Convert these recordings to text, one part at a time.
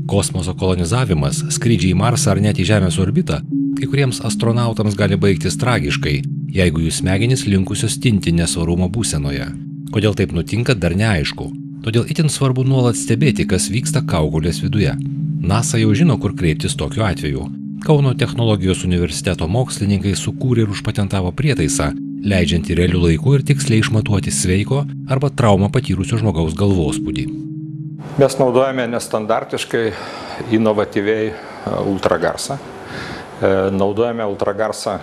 Kosmoso kolonizavimas, skrydžiai į Marsą ar net į Žemės orbitą kai kuriems astronautams gali baigtis tragiškai, jeigu jų smegenys linkusios tinti nesvarumo būsenoje. Kodėl taip nutinka, dar neaišku. Todėl itin svarbu nuolat stebėti, kas vyksta kaukolės viduje. NASA jau žino, kur kreiptis tokiu atveju. Kauno technologijos universiteto mokslininkai sukūrė ir užpatentavo prietaisą, leidžiantį realiu laiku ir tiksliai išmatuoti sveiko arba traumą patyrusio žmogaus galvospūdį. Mes naudojame nestandartiškai, inovatyviai ultragarsą. Naudojame ultragarsą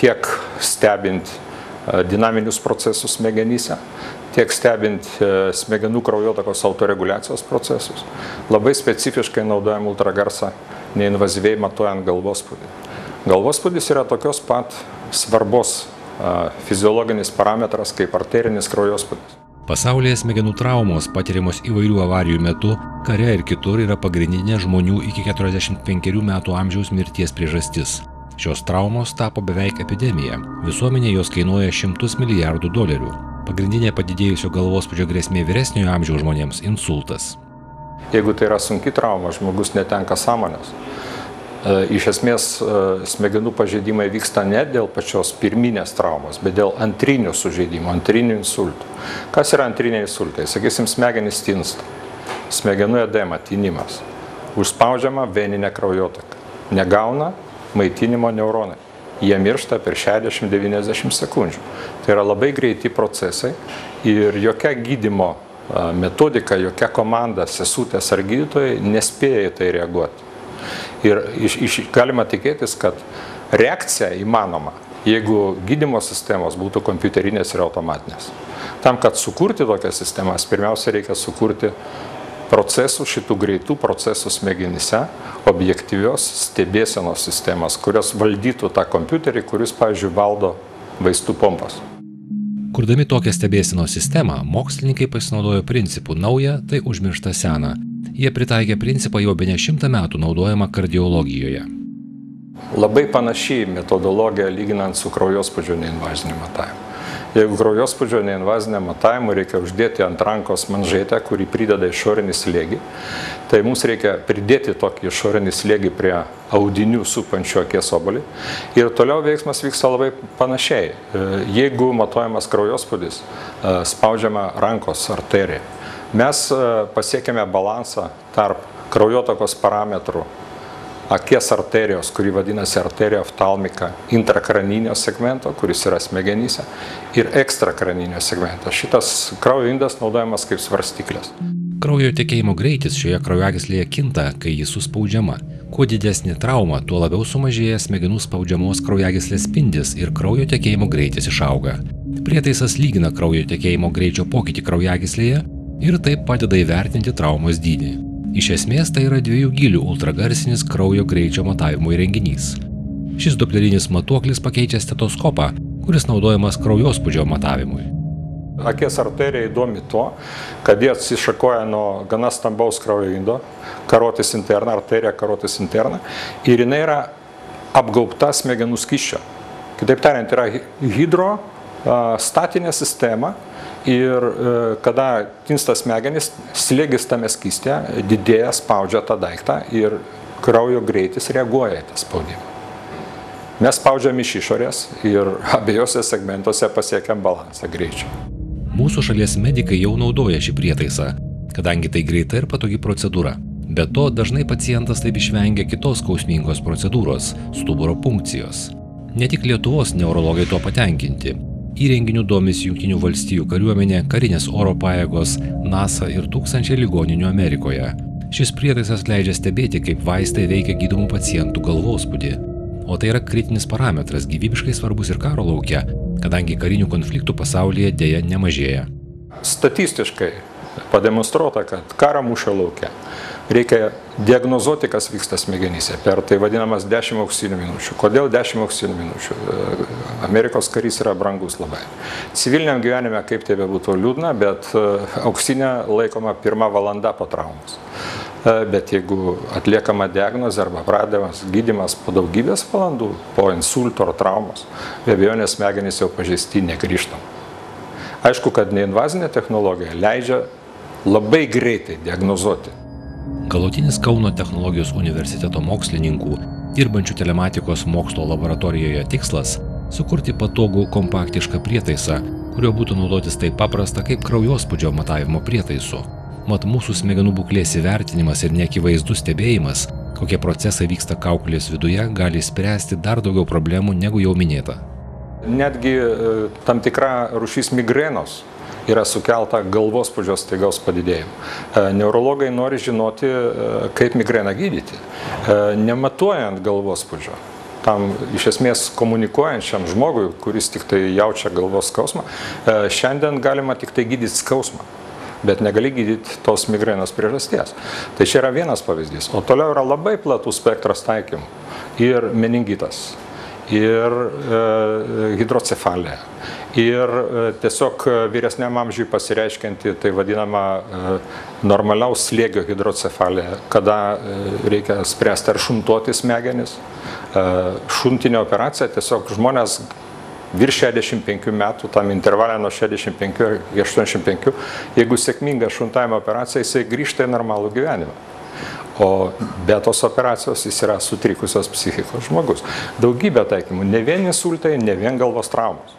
tiek stebint dinaminius procesus smegenyse, tiek stebint smegenų kraujotakos autoreguliacijos procesus. Labai specifiškai naudojame ultragarsą neinvazyviai matuojant galvospūdį. Galvospūdis yra tokios pat svarbos fiziologinis parametras kaip arterinis kraujospūdis. Pasaulyje smegenų traumos patiriamos įvairių avarijų metu, kare ir kitur yra pagrindinė žmonių iki 45 metų amžiaus mirties priežastis. Šios traumos tapo beveik epidemija. Visuomenė jos kainuoja $100 milijardų. Pagrindinė padidėjusio galvospūdžio grėsmė vyresniojo amžiaus žmonėms – insultas. Jeigu tai yra sunki trauma, žmogus netenka sąmonės. Iš esmės smegenų pažeidimai vyksta ne dėl pačios pirminės traumos, bet dėl antrinių sužeidimų, antrinių insultų. Kas yra antriniai insultai? Sakysim, smegenys tinsta, smegenų edema, tinimas, užspaudžiama veninė kraujotaka, negauna maitinimo neuronai. Jie miršta per 60-90 sekundžių. Tai yra labai greiti procesai ir jokia gydymo metodika, jokia komanda, sesutės ar gydytojai nespėja į tai reaguoti. Ir galima tikėtis, kad reakcija įmanoma, jeigu gydymo sistemos būtų kompiuterinės ir automatinės. Tam, kad sukurti tokias sistemas, pirmiausia reikia sukurti procesų, šitų greitų procesų smegenyse, objektyvios stebėsenos sistemas, kurios valdytų tą kompiuterį, kuris, pavyzdžiui, valdo vaistų pompas. Kurdami tokią stebėsenos sistemą, mokslininkai pasinaudojo principų naują, tai užmiršta seną. Jie pritaikė principą jau bene 100 metų naudojamą kardiologijoje. Labai panašiai metodologija lyginant su kraujospūdžio neinvaziniu matavimu. Jeigu kraujospūdžio neinvaziniam matavimui reikia uždėti ant rankos manžetę, kuri prideda išorinį slėgį, tai mums reikia pridėti tokį išorinį slėgį prie audinių supančių akies obuolį. Ir toliau veiksmas vyksta labai panašiai. Jeigu matuojamas kraujospūdis, spaudžiama rankos arterija, mes pasiekėme balansą tarp kraujotakos parametrų akies arterijos, kuri vadinasi arterija oftalmika, intrakraninio segmento, kuris yra smegenyse, ir ekstrakraninio segmento. Šitas kraujo indas naudojamas kaip svarstyklės. Kraujo tekėjimo greitis šioje kraujagyslėje kinta, kai ji suspaudžiama. Kuo didesnė trauma, tuo labiau sumažėja smegenų spaudžiamos kraujagyslės spindis ir kraujo tekėjimo greitis išauga. Prietaisas lygina kraujo tekėjimo greičio pokytį kraujagyslėje ir taip padeda įvertinti traumos dydį. Iš esmės tai yra 2 gylių ultragarsinis kraujo greičio matavimo įrenginys. Šis duplerinis matuoklis pakeičia stetoskopą, kuris naudojamas kraujospūdžio matavimui. Akies arterija įdomi tuo, kad jie atsišakoja nuo gana stambaus kraujo indo, karotis interna, arterija karotis interna, ir jinai yra apgaubta smegenų skysčio. Kitaip tariant, yra hidrostatinė sistema. Ir kada tinsta smegenys, slėgis tame skyste didėja, spaudžia tą daiktą ir kraujo greitis reaguoja į tą spaudimą. Mes spaudžiam iš išorės ir abiejose segmentuose pasiekiam balansą greičio. Mūsų šalies medikai jau naudoja šį prietaisą, kadangi tai greita ir patogi procedūra. Be to, dažnai pacientas taip išvengia kitos skausmingos procedūros – stuburo punkcijos. Ne tik Lietuvos neurologai tuo patenkinti. Įrenginių domisi Jungtinių valstijų kariuomenė, karinės oro pajėgos, NASA ir tūkstančiai ligoninių Amerikoje. Šis prietaisas leidžia stebėti, kaip vaistai veikia gydomų pacientų galvospūdį. O tai yra kritinis parametras, gyvybiškai svarbus ir karo lauke, kadangi karinių konfliktų pasaulyje dėja nemažėja. Statistiškai pademonstruota, kad karo mūšio lauke reikia diagnozuoti, kas vyksta smegenyse per tai vadinamas 10 auksinių minučių. Kodėl 10 auksinių minučių? Amerikos karys yra brangus labai. Civiliniam gyvenime, kaip tai bebūtų liūdna, bet auksinė laikoma 1 valanda po traumos. Bet jeigu atliekama diagnozė arba pradedamas gydymas po daugybės valandų, po insulto ar traumos, be abejonės smegenys jau pažeisti negrįžtam. Aišku, kad neinvazinė technologija leidžia labai greitai diagnozuoti. Galutinis Kauno technologijos universiteto mokslininkų, dirbančių telematikos mokslo laboratorijoje tikslas – sukurti patogų kompaktišką prietaisą, kurio būtų naudotis taip paprasta kaip kraujospūdžio matavimo prietaisu. Mat mūsų smegenų būklės įvertinimas ir neakivaizdus stebėjimas, kokie procesai vyksta kaukolės viduje, gali spręsti dar daugiau problemų negu jau minėta. Netgi tam tikra rūšis migrenos yra sukelta galvospūdžio staigaus padidėjimu. Neurologai nori žinoti, kaip migreną gydyti, nematuojant galvospūdžio. Tam iš esmės komunikuojančiam žmogui, kuris tik tai jaučia galvos skausmą, šiandien galima tik tai gydyti skausmą, bet negali gydyti tos migrenos priežasties. Tai čia yra vienas pavyzdys. O toliau yra labai platus spektras taikymų. Ir meningitas, ir hidrocefalija, ir tiesiog vyresniam amžiui pasireiškianti tai vadinama normaliaus slėgio hidrocefalija, kada reikia spręsti ar šuntuoti smegenis. Šuntinė operacija, tiesiog žmonės virš 65 metų, tam intervalė nuo 65 iki 85, jeigu sėkminga šuntavimo operacija, jisai grįžta į normalų gyvenimą. O be tos operacijos jis yra sutrikusios psichikos žmogus. Daugybė taikymų, ne vien insultai, ne vien galvos traumos.